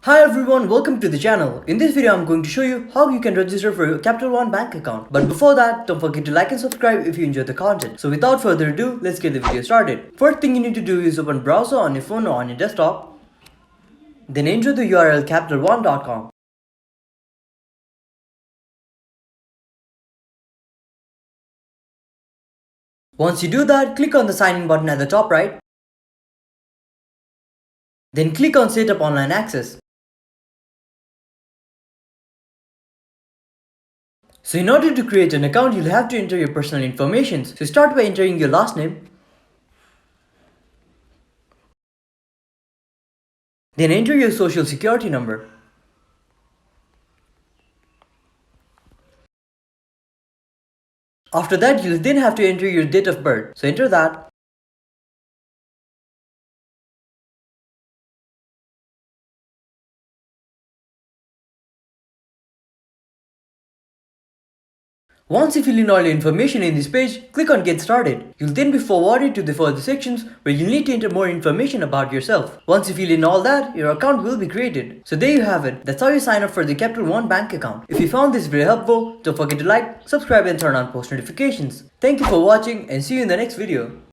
Hi everyone, welcome to the channel. In this video, I'm going to show you how you can register for your Capital One bank account. But before that, don't forget to like and subscribe if you enjoyed the content. So without further ado, let's get the video started. First thing you need to do is open browser on your phone or on your desktop. Then enter the URL capitalone.com. Once you do that, click on the sign in button at the top right. Then click on set up online access. So in order to create an account, you'll have to enter your personal information. So start by entering your last name. Then enter your social security number. After that, you'll then have to enter your date of birth. So enter that. Once you fill in all your information in this page, click on Get Started. You'll then be forwarded to the further sections where you'll need to enter more information about yourself. Once you fill in all that, your account will be created. So there you have it. That's how you sign up for the Capital One bank account. If you found this very helpful, don't forget to like, subscribe and turn on post notifications. Thank you for watching and see you in the next video.